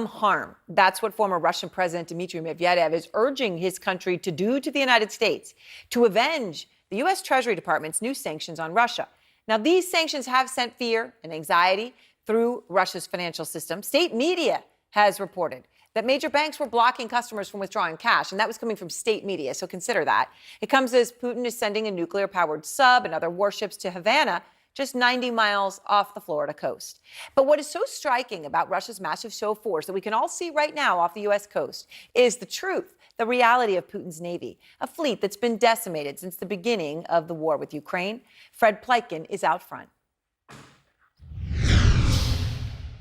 harm. That's what former Russian President Dmitry Medvedev is urging his country to do to the United States to avenge the U.S. Treasury Department's new sanctions on Russia. Now, these sanctions have sent fear and anxiety through Russia's financial system. State media has reported that major banks were blocking customers from withdrawing cash, and that was coming from state media, so consider that. It comes as Putin is sending a nuclear-powered sub and other warships to Havana, just 90 miles off the Florida coast. But what is so striking about Russia's massive show of force that we can all see right now off the U.S. coast is the truth, the reality of Putin's Navy, a fleet that's been decimated since the beginning of the war with Ukraine. Fred Pleitgen is out front.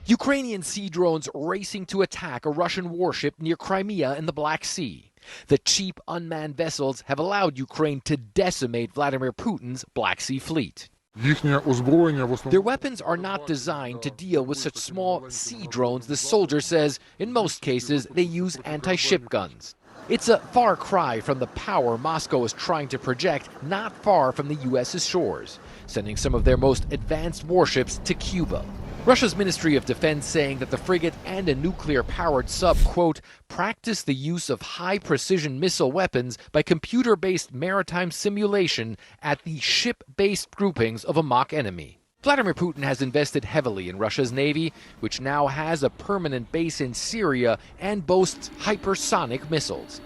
Ukrainian sea drones racing to attack a Russian warship near Crimea in the Black Sea. The cheap unmanned vessels have allowed Ukraine to decimate Vladimir Putin's Black Sea fleet. Their weapons are not designed to deal with such small sea drones, the soldier says. In most cases, they use anti-ship guns. It's a far cry from the power Moscow is trying to project not far from the U.S.'s shores, sending some of their most advanced warships to Cuba. Russia's Ministry of Defense saying that the frigate and a nuclear-powered sub, quote, practice the use of high-precision missile weapons by computer-based maritime simulation at the ship-based groupings of a mock enemy. Vladimir Putin has invested heavily in Russia's Navy, which now has a permanent base in Syria and boasts hypersonic missiles.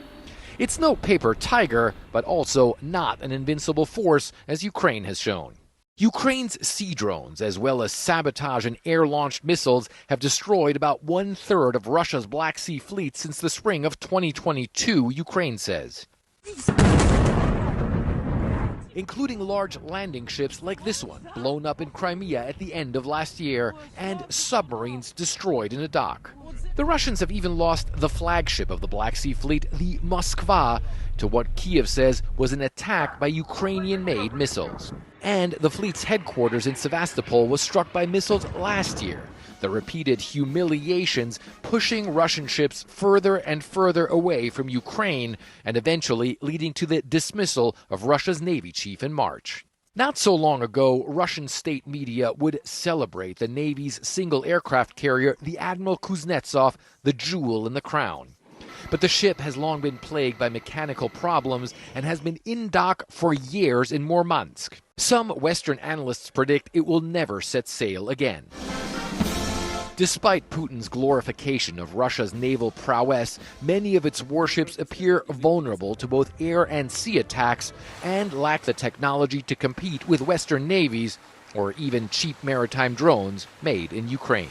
It's no paper tiger, but also not an invincible force, as Ukraine has shown. Ukraine's sea drones, as well as sabotage and air-launched missiles, have destroyed about one-third of Russia's Black Sea fleet since the spring of 2022, Ukraine says, including large landing ships like this one, blown up in Crimea at the end of last year, and submarines destroyed in a dock. The Russians have even lost the flagship of the Black Sea Fleet, the Moskva, to what Kiev says was an attack by Ukrainian-made missiles. And the fleet's headquarters in Sevastopol was struck by missiles last year. The repeated humiliations pushing Russian ships further and further away from Ukraine and eventually leading to the dismissal of Russia's Navy chief in March. Not so long ago, Russian state media would celebrate the Navy's single aircraft carrier, the Admiral Kuznetsov, the jewel in the crown. But the ship has long been plagued by mechanical problems and has been in dock for years in Murmansk. Some Western analysts predict it will never set sail again. Despite Putin's glorification of Russia's naval prowess, many of its warships appear vulnerable to both air and sea attacks and lack the technology to compete with Western navies or even cheap maritime drones made in Ukraine.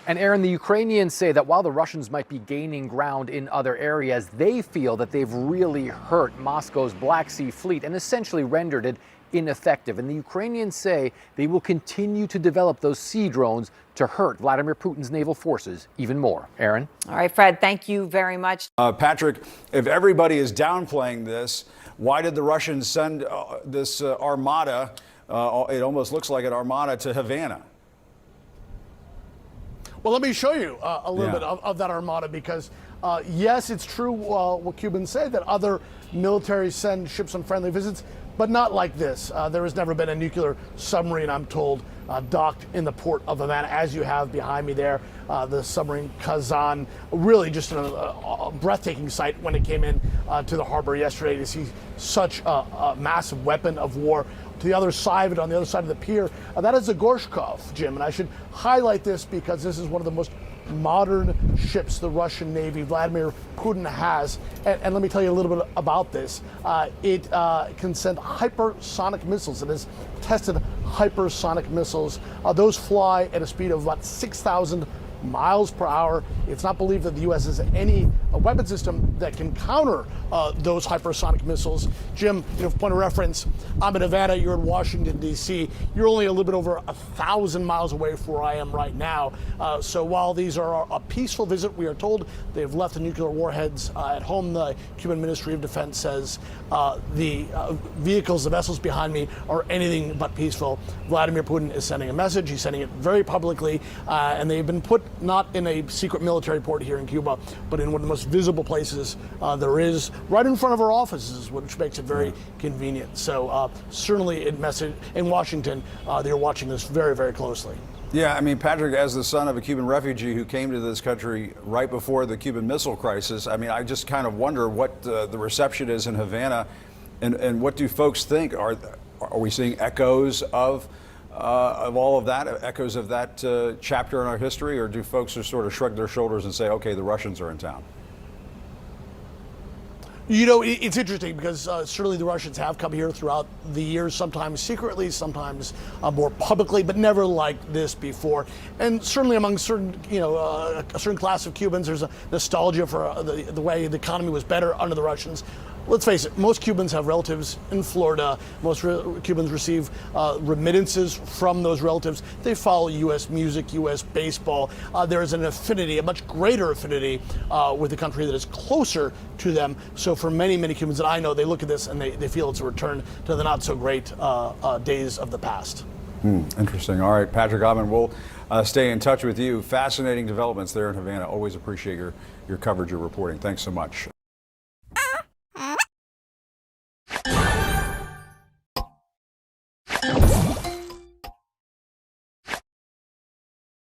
And Aaron, the Ukrainians say that while the Russians might be gaining ground in other areas, they feel that they've really hurt Moscow's Black Sea fleet and essentially rendered it ineffective. And the Ukrainians say they will continue to develop those sea drones to hurt Vladimir Putin's naval forces even more. Aaron? All right, Fred, thank you very much. Patrick, if everybody is downplaying this, why did the Russians send this armada, it almost looks like an armada, to Havana? Well, let me show you a little bit of that armada because, yes, it's true what Cubans say, that other militaries send ships on friendly visits, but not like this. There has never been a nuclear submarine, I'm told, docked in the port of Havana, as you have behind me there, the submarine Kazan. Really just a breathtaking sight when it came in to the harbor yesterday to see such a massive weapon of war. To the other side of it, on the other side of the pier, that is a Gorshkov, Jim. And I should highlight this because this is one of the most modern ships the Russian Navy, Vladimir Putin, has. And let me tell you a little bit about this. It can send hypersonic missiles. It has tested hypersonic missiles. Those fly at a speed of about 6,000 miles per hour. It's not believed that the U.S. has any weapon system that can counter those hypersonic missiles. Jim, for point of reference, I'm in Havana, you're in Washington, D.C. You're only a little bit over 1,000 miles away from where I am right now. So while these are a peaceful visit, we are told they've left the nuclear warheads at home. The Cuban Ministry of Defense says the vehicles, the vessels behind me, are anything but peaceful. Vladimir Putin is sending a message. He's sending it very publicly, and they've been put not in a secret military port here in Cuba, but in one of the most visible places there is, right in front of our offices, which makes it very convenient. So certainly in Washington, they're watching this very, very closely. Yeah, I mean, Patrick, as the son of a Cuban refugee who came to this country right before the Cuban Missile Crisis, I mean, I just kind of wonder what the reception is in Havana, and what do folks think? Are we seeing echoes of all of that, echoes of that chapter in our history, or do folks just sort of shrug their shoulders and say, okay, the Russians are in town? You know, it's interesting because certainly the Russians have come here throughout the years, sometimes secretly, sometimes more publicly, but never like this before. And certainly among certain, a certain class of Cubans, there's a nostalgia for the way the economy was better under the Russians. Let's face it, most Cubans have relatives in Florida. Most Cubans receive remittances from those relatives. They follow U.S. music, U.S. baseball. There is an affinity, a much greater affinity with the country that is closer to them. So for many, many Cubans that I know, they look at this and they feel it's a return to the not so great days of the past. Interesting. All right, Patrick Ottman, we'll stay in touch with you. Fascinating developments there in Havana. Always appreciate your coverage, your reporting. Thanks so much.